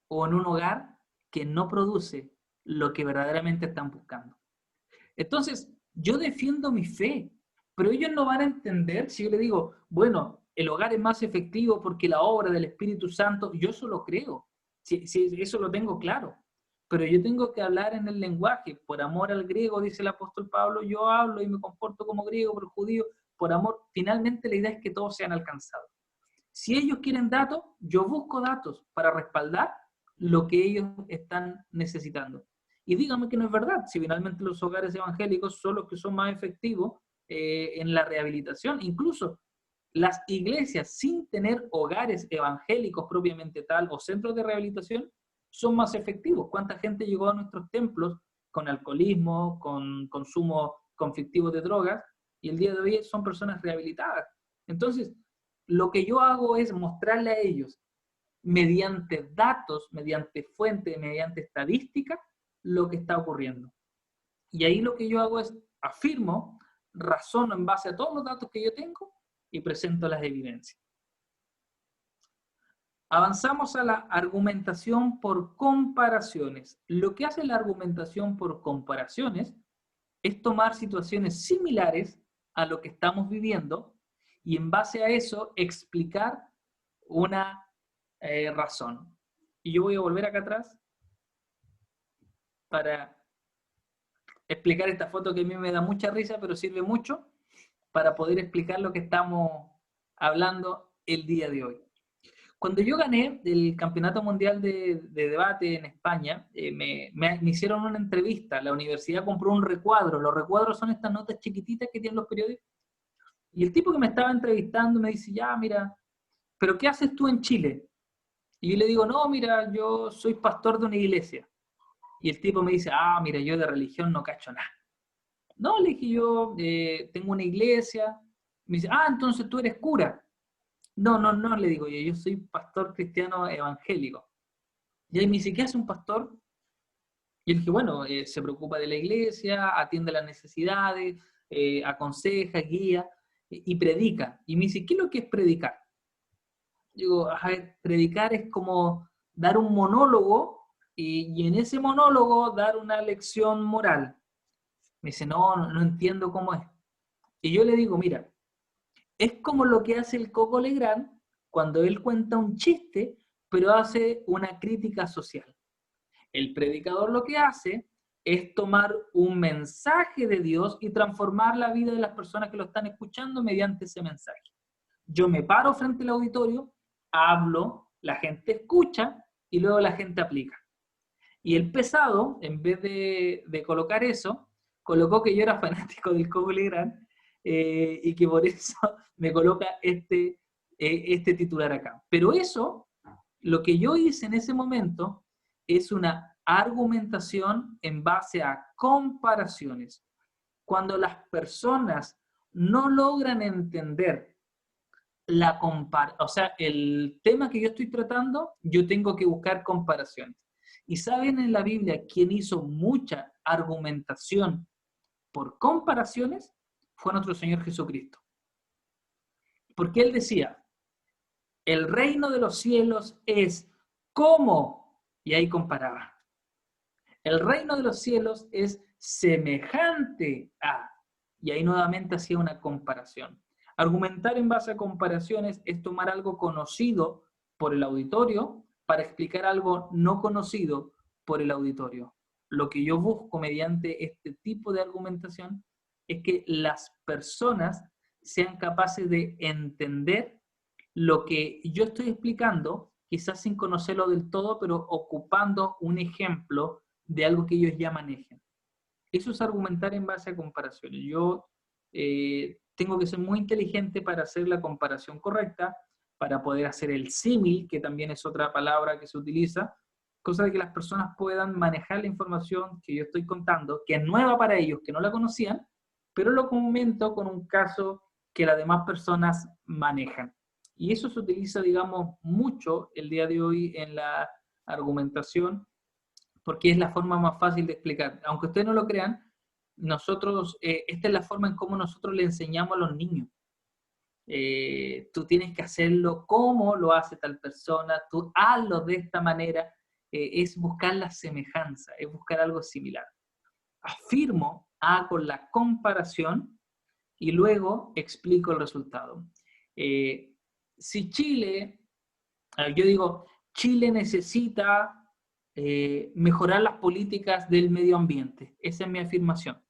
S1: o en un hogar que no produce lo que verdaderamente están buscando? Entonces, yo defiendo mi fe, pero ellos no van a entender si yo le digo, bueno, el hogar es más efectivo porque la obra del Espíritu Santo, yo eso lo creo, si eso lo tengo claro, pero yo tengo que hablar en el lenguaje, por amor al griego, dice el apóstol Pablo, yo hablo y me comporto como griego, por judío, por amor, finalmente la idea es que todos sean alcanzados. Si ellos quieren datos, yo busco datos para respaldar lo que ellos están necesitando. Y díganme que no es verdad, si finalmente los hogares evangélicos son los que son más efectivos en la rehabilitación. Incluso las iglesias sin tener hogares evangélicos propiamente tal o centros de rehabilitación son más efectivos. ¿Cuánta gente llegó a nuestros templos con alcoholismo, con consumo conflictivo de drogas y el día de hoy son personas rehabilitadas? Entonces, lo que yo hago es mostrarle a ellos mediante datos, mediante fuentes, mediante estadísticas, lo que está ocurriendo. Y ahí lo que yo hago es afirmo, razono en base a todos los datos que yo tengo y presento las evidencias. Avanzamos a la argumentación por comparaciones. Lo que hace la argumentación por comparaciones es tomar situaciones similares a lo que estamos viviendo y en base a eso explicar una razón. Y yo voy a volver acá atrás para explicar esta foto que a mí me da mucha risa, pero sirve mucho para poder explicar lo que estamos hablando el día de hoy. Cuando yo gané el Campeonato Mundial de Debate en España, me hicieron una entrevista. La universidad compró un recuadro. Los recuadros son estas notas chiquititas que tienen los periódicos. Y el tipo que me estaba entrevistando me dice, ya, mira, ¿pero qué haces tú en Chile? Y yo le digo, no, mira, yo soy pastor de una iglesia. Y el tipo me dice, ah, mira, yo de religión no cacho nada. No, le dije yo, tengo una iglesia. Me dice, ah, entonces tú eres cura. No, no, no, le digo yo soy pastor cristiano evangélico. Y ahí me dice, ¿qué hace un pastor? Y yo le dije, bueno, se preocupa de la iglesia, atiende las necesidades, aconseja, guía y predica. Y me dice, ¿qué es lo que es predicar? Digo, a ver, predicar es como dar un monólogo y en ese monólogo dar una lección moral. Me dice, no, no entiendo cómo es. Y yo le digo, mira, es como lo que hace el Coco Legrand cuando él cuenta un chiste, pero hace una crítica social. El predicador lo que hace es tomar un mensaje de Dios y transformar la vida de las personas que lo están escuchando mediante ese mensaje. Yo me paro frente al auditorio, hablo, la gente escucha y luego la gente aplica. Y el pesado, en vez de colocar eso, colocó que yo era fanático del Coco Legrand y que por eso me coloca este titular acá. Pero eso, lo que yo hice en ese momento, es una argumentación en base a comparaciones. Cuando las personas no logran entender o sea, el tema que yo estoy tratando, yo tengo que buscar comparaciones. Y saben en la Biblia quién hizo mucha argumentación por comparaciones fue nuestro Señor Jesucristo. Porque Él decía, el reino de los cielos es como, y ahí comparaba. El reino de los cielos es semejante a, y ahí nuevamente hacía una comparación. Argumentar en base a comparaciones es tomar algo conocido por el auditorio para explicar algo no conocido por el auditorio. Lo que yo busco mediante este tipo de argumentación es que las personas sean capaces de entender lo que yo estoy explicando, quizás sin conocerlo del todo, pero ocupando un ejemplo de algo que ellos ya manejen. Eso es argumentar en base a comparaciones. Yo tengo que ser muy inteligente para hacer la comparación correcta, para poder hacer el símil, que también es otra palabra que se utiliza, cosa de que las personas puedan manejar la información que yo estoy contando, que es nueva para ellos, que no la conocían, pero lo comento con un caso que las demás personas manejan. Y eso se utiliza, digamos, mucho el día de hoy en la argumentación, porque es la forma más fácil de explicar. Aunque ustedes no lo crean, nosotros, esta es la forma en cómo nosotros le enseñamos a los niños. Tú tienes que hacerlo como lo hace tal persona, tú hazlo de esta manera, es buscar la semejanza, es buscar algo similar. Afirmo, hago la comparación y luego explico el resultado. Si Chile, yo digo, Chile necesita mejorar las políticas del medio ambiente. Esa es mi afirmación,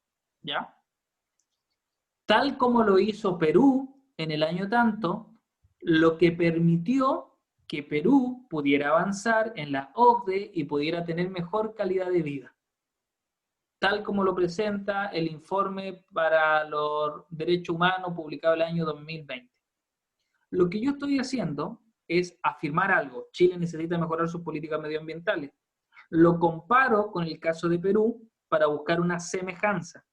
S1: ¿ya? Tal como lo hizo Perú en el año tanto, lo que permitió que Perú pudiera avanzar en la OCDE y pudiera tener mejor calidad de vida. Tal como lo presenta el informe para los derechos humanos publicado el año 2020. Lo que yo estoy haciendo es afirmar algo. Chile necesita mejorar sus políticas medioambientales. Lo comparo con el caso de Perú para buscar una semejanza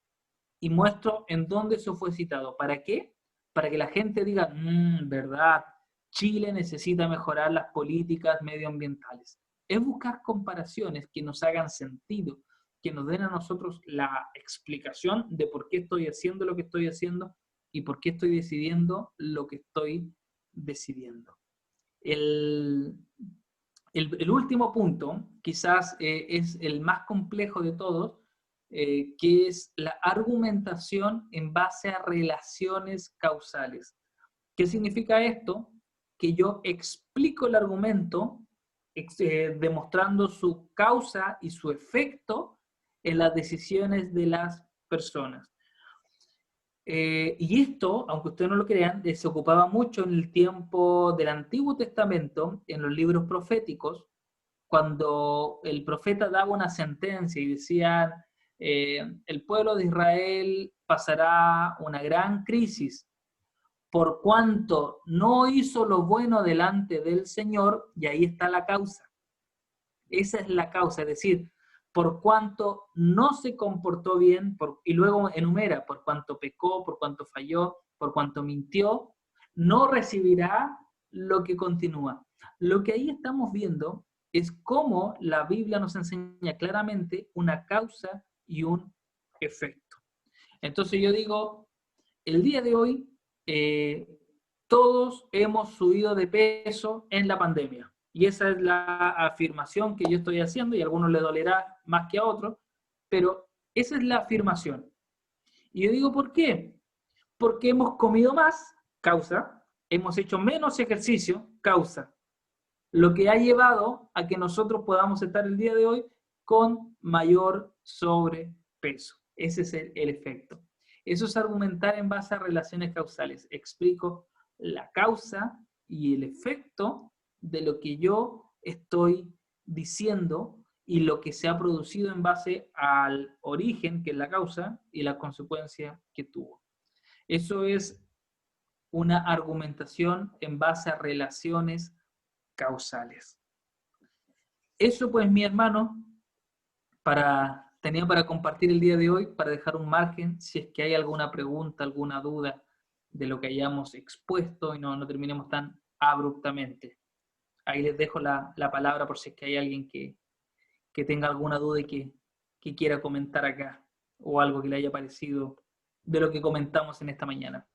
S1: y muestro en dónde eso fue citado. ¿Para qué? Para que la gente diga, verdad, Chile necesita mejorar las políticas medioambientales. Es buscar comparaciones que nos hagan sentido, que nos den a nosotros la explicación de por qué estoy haciendo lo que estoy haciendo y por qué estoy decidiendo lo que estoy decidiendo. El último punto, quizás es el más complejo de todos, que es la argumentación en base a relaciones causales. ¿Qué significa esto? Que yo explico el argumento demostrando su causa y su efecto en las decisiones de las personas. Y esto, aunque ustedes no lo crean, se ocupaba mucho en el tiempo del Antiguo Testamento, en los libros proféticos, cuando el profeta daba una sentencia y decía, el pueblo de Israel pasará una gran crisis por cuanto no hizo lo bueno delante del Señor, y ahí está la causa. Esa es la causa, es decir, por cuanto no se comportó bien, y luego enumera, por cuanto pecó, por cuanto falló, por cuanto mintió, no recibirá lo que continúa. Lo que ahí estamos viendo es cómo la Biblia nos enseña claramente una causa y un efecto. Entonces yo digo, el día de hoy, todos hemos subido de peso en la pandemia. Y esa es la afirmación que yo estoy haciendo, y a algunos les dolerá más que a otros, pero esa es la afirmación. Y yo digo, ¿por qué? Porque hemos comido más, causa, hemos hecho menos ejercicio, causa, lo que ha llevado a que nosotros podamos estar el día de hoy con mayor sobrepeso. Ese es el efecto. Eso es argumentar en base a relaciones causales. Explico la causa y el efecto de lo que yo estoy diciendo y lo que se ha producido en base al origen, que es la causa, y la consecuencia que tuvo. Eso es una argumentación en base a relaciones causales. Eso pues, mi hermano, tenía para compartir el día de hoy, para dejar un margen, si es que hay alguna pregunta, alguna duda de lo que hayamos expuesto y no terminemos tan abruptamente. Ahí les dejo la palabra por si es que hay alguien que tenga alguna duda y que quiera comentar acá, o algo que le haya parecido de lo que comentamos en esta mañana.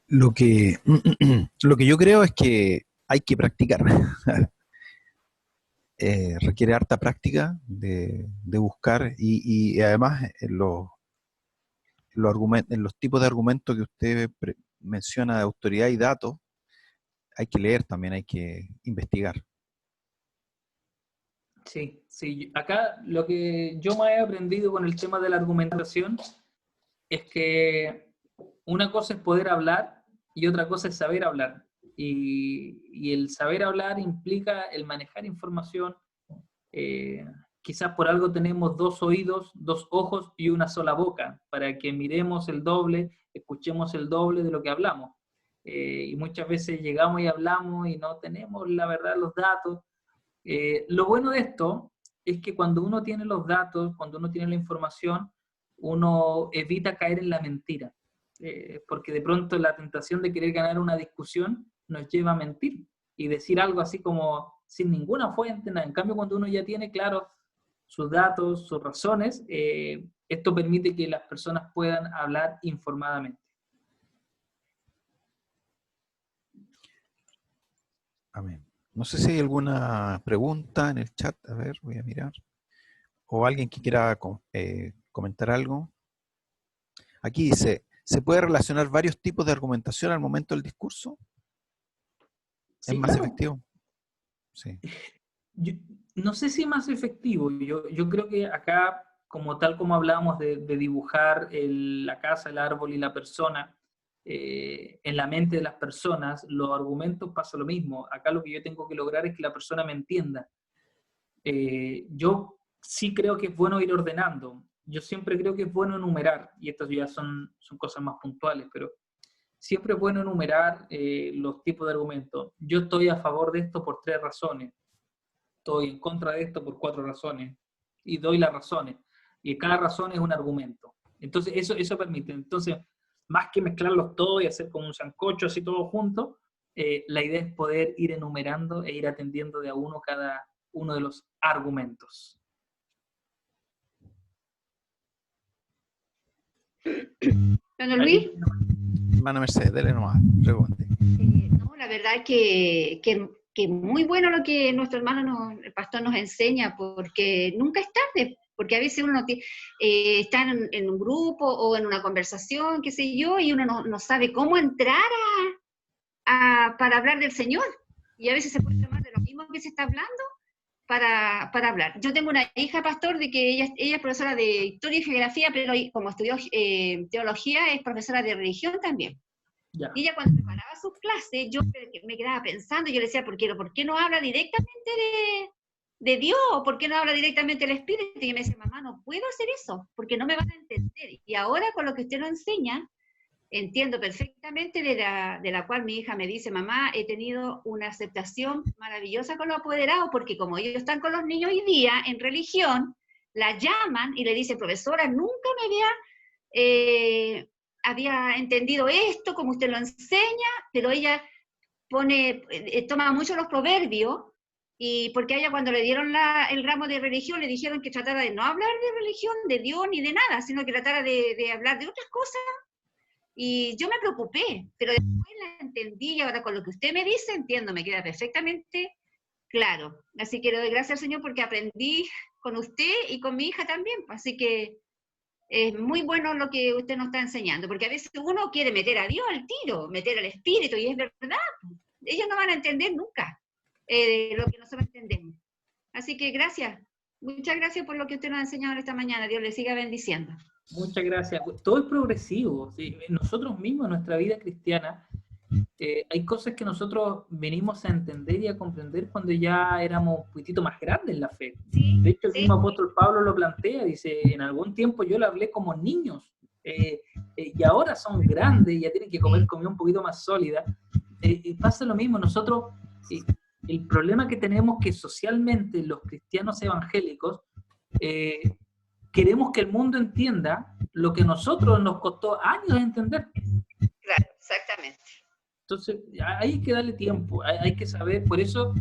S2: Lo que, lo que yo creo es que hay que practicar. Requiere harta práctica de buscar y además en los tipos de argumentos que usted menciona de autoridad y datos, hay que leer también, hay que investigar.
S1: Sí, sí. Acá lo que yo me he aprendido con el tema de la argumentación es que una cosa es poder hablar y otra cosa es saber hablar. Y el saber hablar implica el manejar información. Quizás por algo tenemos 2 oídos, 2 ojos y una sola boca, para que miremos el doble, escuchemos el doble de lo que hablamos. Y muchas veces llegamos y hablamos y no tenemos la verdad los datos. Lo bueno de esto es que cuando uno tiene los datos, cuando uno tiene la información, uno evita caer en la mentira, porque de pronto la tentación de querer ganar una discusión nos lleva a mentir y decir algo así como sin ninguna fuente, nada. En cambio, cuando uno ya tiene claros sus datos, sus razones, esto permite que las personas puedan hablar informadamente.
S2: Amén. No sé si hay alguna pregunta en el chat. A ver, voy a mirar. O alguien que quiera comentar algo. Aquí dice, ¿se puede relacionar varios tipos de argumentación al momento del discurso? ¿Es
S1: Sí,
S2: más
S1: claro.
S2: efectivo? Sí.
S1: Yo, no sé si más efectivo. Yo creo que acá, como tal como hablábamos de dibujar la casa, el árbol y la persona, en la mente de las personas, los argumentos pasa lo mismo. Acá lo que yo tengo que lograr es que la persona me entienda. Yo sí creo que es bueno ir ordenando. Yo siempre creo que es bueno enumerar, y estas ya son cosas más puntuales, pero siempre es bueno enumerar los tipos de argumentos. Yo estoy a favor de esto por 3 razones. Estoy en contra de esto por 4 razones. Y doy las razones. y cada razón es un argumento. Entonces, eso permite. Entonces, más que mezclarlos todos y hacer como un sancocho así todo junto, la idea es poder ir enumerando e ir atendiendo de a uno cada uno de los argumentos.
S3: Hermano Luis.
S2: Hermana Mercedes, dele nomás, pregunte.
S3: No, la verdad que muy bueno lo que nuestro hermano, el pastor nos enseña, porque nunca es tarde, porque a veces uno está en un grupo o en una conversación, qué sé yo, y uno no sabe cómo entrar para hablar del Señor, y a veces se puede tomar de lo mismo que se está hablando para hablar. Yo tengo una hija, pastor, de que ella es profesora de Historia y Geografía, pero como estudió Teología, es profesora de Religión también.
S1: Ya.
S3: Y ella cuando preparaba sus clases, yo me quedaba pensando, yo le decía, ¿por qué no habla directamente de Dios? ¿Por qué no habla directamente del Espíritu? Y me decía, mamá, no puedo hacer eso, porque no me van a entender. Y ahora con lo que usted nos enseña, entiendo perfectamente de la cual mi hija me dice, mamá, he tenido una aceptación maravillosa con los apoderados, porque como ellos están con los niños hoy día en religión, la llaman y le dicen, profesora, nunca me había entendido esto, como usted lo enseña, pero ella toma mucho los proverbios, y porque a ella cuando le dieron el ramo de religión, le dijeron que tratara de no hablar de religión, de Dios, ni de nada, sino que tratara de hablar de otras cosas, y yo me preocupé, pero después la entendí, y ahora con lo que usted me dice, entiendo, me queda perfectamente claro. Así que le doy gracias al Señor porque aprendí con usted y con mi hija también, así que es muy bueno lo que usted nos está enseñando, porque a veces uno quiere meter a Dios al tiro, meter al Espíritu, y es verdad, ellos no van a entender nunca lo que nosotros entendemos. Así que gracias, muchas gracias por lo que usted nos ha enseñado esta mañana. Dios le siga bendiciendo.
S1: Muchas gracias. Todo es progresivo. ¿Sí? Nosotros mismos, en nuestra vida cristiana, hay cosas que nosotros venimos a entender y a comprender cuando ya éramos un poquitito más grandes en la fe.
S3: Sí,
S1: de hecho, el
S3: sí.
S1: mismo apóstol Pablo lo plantea, dice, en algún tiempo yo le hablé como niños, y ahora son grandes y ya tienen que comer comida un poquito más sólida. Pasa lo mismo, nosotros, el problema que tenemos que socialmente los cristianos evangélicos, queremos que el mundo entienda lo que a nosotros nos costó años entender.
S3: Claro, exactamente.
S1: Entonces, hay que darle tiempo, hay que saber, por eso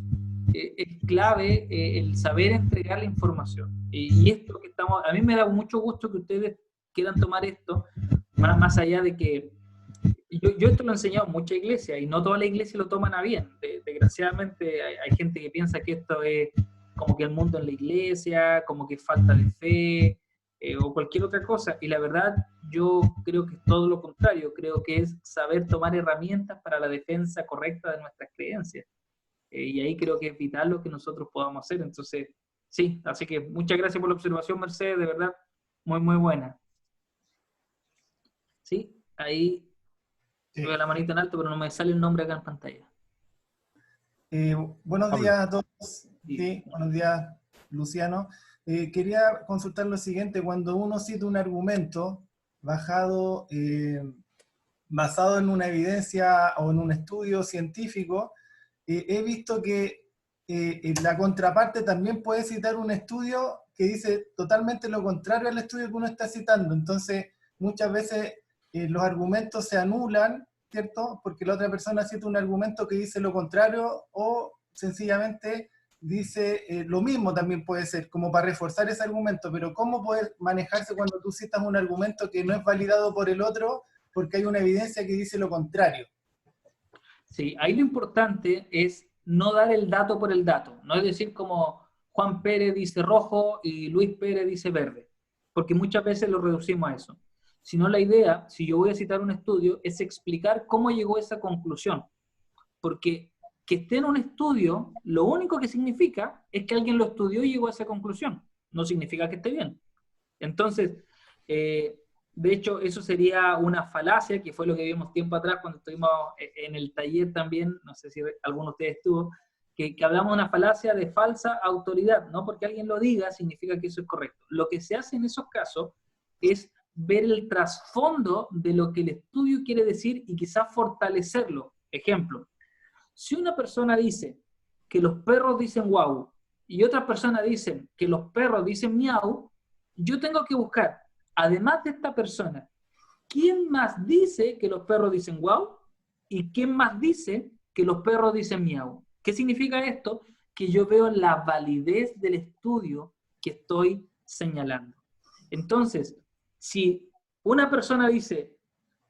S1: es clave el saber entregar la información. Y esto que estamos, a mí me da mucho gusto que ustedes quieran tomar esto, más allá de que yo esto lo he enseñado en muchas iglesias y no todas las iglesias lo toman a bien. Desgraciadamente hay gente que piensa que esto es como que el mundo en la iglesia, como que falta de fe, o cualquier otra cosa, y la verdad yo creo que es todo lo contrario, creo que es saber tomar herramientas para la defensa correcta de nuestras creencias, y ahí creo que es vital lo que nosotros podamos hacer. Entonces, sí, así que muchas gracias por la observación, Mercedes, de verdad, muy, muy buena. Sí, ahí veo la manita en alto, pero no me sale el nombre acá en pantalla.
S4: Buenos
S1: Pablo.
S4: días a todos. Sí, buenos días, Luciano. Quería consultar lo siguiente: cuando uno cita un argumento basado en una evidencia o en un estudio científico, he visto que la contraparte también puede citar un estudio que dice totalmente lo contrario al estudio que uno está citando. Entonces, muchas veces los argumentos se anulan, ¿cierto? Porque la otra persona cita un argumento que dice lo contrario, o sencillamente dice lo mismo. También puede ser, como para reforzar ese argumento. Pero ¿cómo poder manejarse cuando tú citas un argumento que no es validado por el otro porque hay una evidencia que dice lo contrario?
S1: Sí, ahí lo importante es no dar el dato por el dato, no es decir como Juan Pérez dice rojo y Luis Pérez dice verde, porque muchas veces lo reducimos a eso. Sino la idea, si yo voy a citar un estudio, es explicar cómo llegó a esa conclusión. Porque que esté en un estudio, lo único que significa es que alguien lo estudió y llegó a esa conclusión. No significa que esté bien. Entonces, de hecho, eso sería una falacia, que fue lo que vimos tiempo atrás cuando estuvimos en el taller también, no sé si alguno de ustedes estuvo, que hablamos de una falacia de falsa autoridad. No porque alguien lo diga significa que eso es correcto. Lo que se hace en esos casos es ver el trasfondo de lo que el estudio quiere decir y quizás fortalecerlo. Ejemplo, si una persona dice que los perros dicen wow y otra persona dice que los perros dicen miau, yo tengo que buscar, además de esta persona, ¿quién más dice que los perros dicen guau? ¿Y quién más dice que los perros dicen miau? ¿Qué significa esto? Que yo veo la validez del estudio que estoy señalando. Entonces, si una persona dice,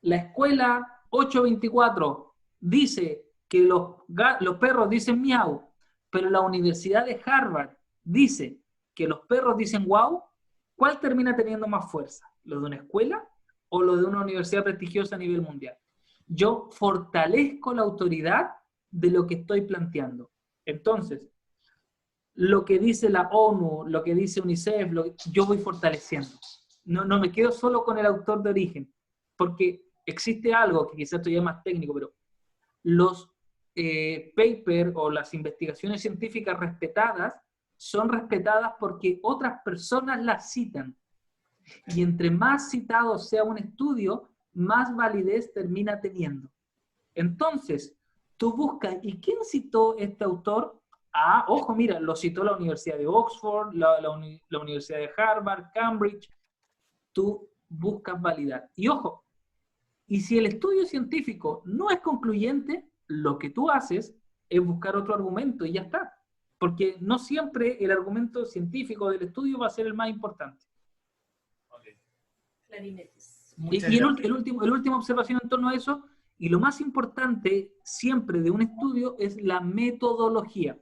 S1: la escuela 824 dice que los perros dicen miau, pero la Universidad de Harvard dice que los perros dicen guau, ¿cuál termina teniendo más fuerza? ¿Lo de una escuela o lo de una universidad prestigiosa a nivel mundial? Yo fortalezco la autoridad de lo que estoy planteando. Entonces, lo que dice la ONU, lo que dice UNICEF, yo voy fortaleciendo. No me quedo solo con el autor de origen, porque existe algo que quizás esto ya es más técnico, pero los papers o las investigaciones científicas respetadas son respetadas porque otras personas las citan. Y entre más citado sea un estudio, más validez termina teniendo. Entonces, tú buscas, ¿y quién citó este autor? Ah, ojo, mira, lo citó la Universidad de Oxford, la Universidad de Harvard, Cambridge. Tú buscas validar. Y ojo, y si el estudio científico no es concluyente, lo que tú haces es buscar otro argumento y ya está. Porque no siempre el argumento científico del estudio va a ser el más importante.
S5: Clarinetes.
S1: Y la última observación en torno a eso, y lo más importante siempre de un estudio es la metodología.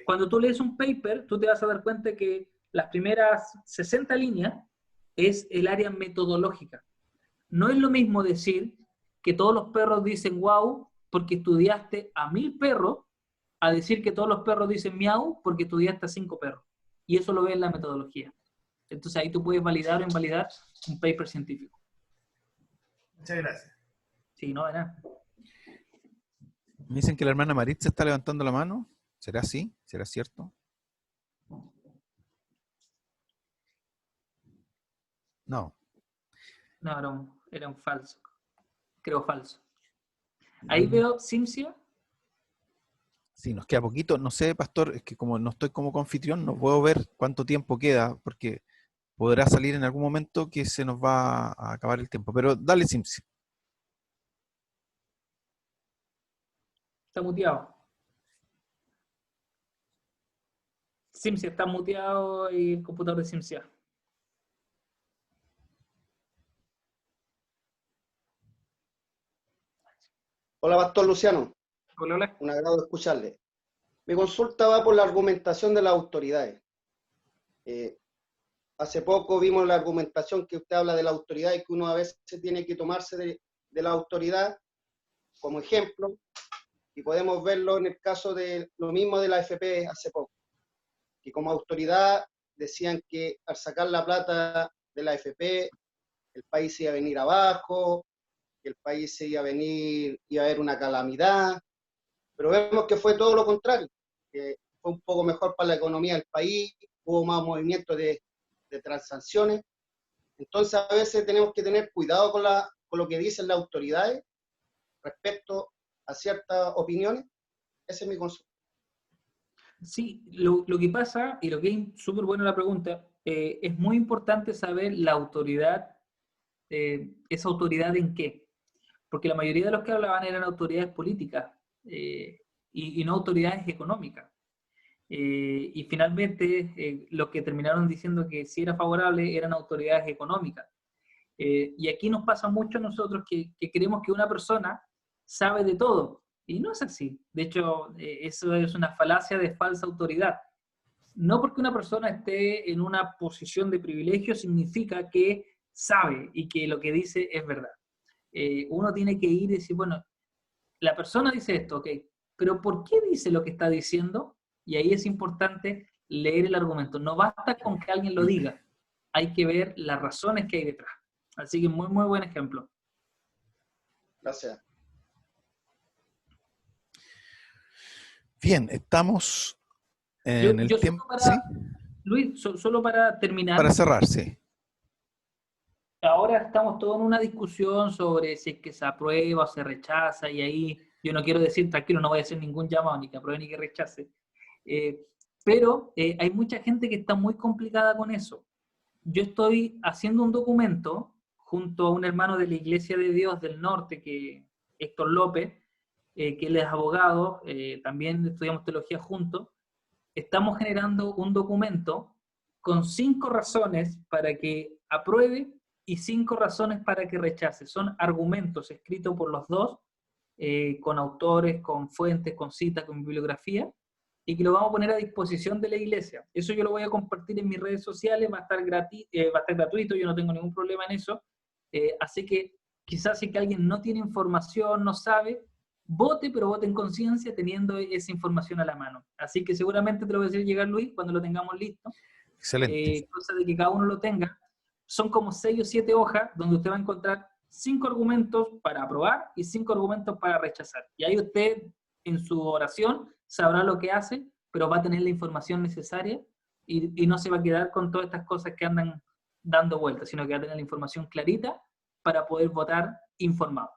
S1: Cuando tú lees un paper, tú te vas a dar cuenta que las primeras 60 líneas es el área metodológica. No es lo mismo decir que todos los perros dicen guau porque estudiaste a 1000 perros, a decir que todos los perros dicen miau porque estudiaste a 5 perros. Y eso lo ves en la metodología. Entonces ahí tú puedes validar o invalidar un paper científico.
S4: Muchas gracias.
S1: Sí, no, de nada.
S2: Me dicen que la hermana Maritza está levantando la mano. ¿Será así? ¿Será cierto? No.
S1: No, era un falso. Creo falso. Ahí veo Cimsia.
S2: Sí, nos queda poquito. No sé, pastor, es que como no estoy como anfitrión, no puedo ver cuánto tiempo queda, porque podrá salir en algún momento que se nos va a acabar el tiempo. Pero dale, Simsi.
S1: Está muteado. Cimsia está muteado y el computador de Cimsia.
S6: Hola, Pastor Luciano.
S1: Hola.
S6: Un agrado escucharle. Mi consulta va por la argumentación de las autoridades. Hace poco vimos la argumentación que usted habla de la autoridad y que uno a veces tiene que tomarse de la autoridad como ejemplo, y podemos verlo en el caso de lo mismo de la AFP hace poco, que como autoridad decían que al sacar la plata de la AFP, el país se iba a venir abajo, que el país se iba a venir, iba a haber una calamidad, pero vemos que fue todo lo contrario, que fue un poco mejor para la economía del país, hubo más movimiento de transacciones. Entonces a veces tenemos que tener cuidado con lo que dicen las autoridades respecto a ciertas opiniones. Ese es mi consulta.
S1: Sí, lo que pasa, y lo que es súper buena la pregunta, es muy importante saber la autoridad, ¿esa autoridad en qué? Porque la mayoría de los que hablaban eran autoridades políticas y no autoridades económicas. Y finalmente los que terminaron diciendo que si era favorable eran autoridades económicas. Y aquí nos pasa mucho a nosotros que creemos que una persona sabe de todo, y no es así. De hecho, eso es una falacia de falsa autoridad. No porque una persona esté en una posición de privilegio significa que sabe y que lo que dice es verdad. Uno tiene que ir y decir, bueno, la persona dice esto, ok, pero ¿por qué dice lo que está diciendo? Y ahí es importante leer el argumento. No basta con que alguien lo diga, hay que ver las razones que hay detrás. Así que muy, muy buen ejemplo.
S6: Gracias.
S2: Bien, estamos en el tiempo. ¿Sí?
S1: Luis, solo para terminar.
S2: Para cerrar, sí.
S1: Ahora estamos todos en una discusión sobre si es que se aprueba o se rechaza, y ahí yo no quiero decir, tranquilo, no voy a hacer ningún llamado, ni que apruebe ni que rechace. Pero hay mucha gente que está muy complicada con eso. Yo estoy haciendo un documento junto a un hermano de la Iglesia de Dios del Norte, Héctor López, que él es abogado, también estudiamos teología juntos. Estamos generando un documento con 5 razones para que apruebe y 5 razones para que rechace. Son argumentos escritos por los dos, con autores, con fuentes, con citas, con bibliografía, y que lo vamos a poner a disposición de la iglesia. Eso yo lo voy a compartir en mis redes sociales, va a estar gratuito, yo no tengo ningún problema en eso. Así que quizás si que alguien no tiene información, no sabe, vote, pero vote en conciencia teniendo esa información a la mano. Así que seguramente te lo voy a hacer llegar, Luis, cuando lo tengamos listo.
S2: Excelente.
S1: Cosa de que cada uno lo tenga. Son como 6 o 7 hojas donde usted va a encontrar 5 argumentos para aprobar y 5 argumentos para rechazar. Y ahí usted, en su oración, sabrá lo que hace, pero va a tener la información necesaria y no se va a quedar con todas estas cosas que andan dando vueltas, sino que va a tener la información clarita para poder votar informado.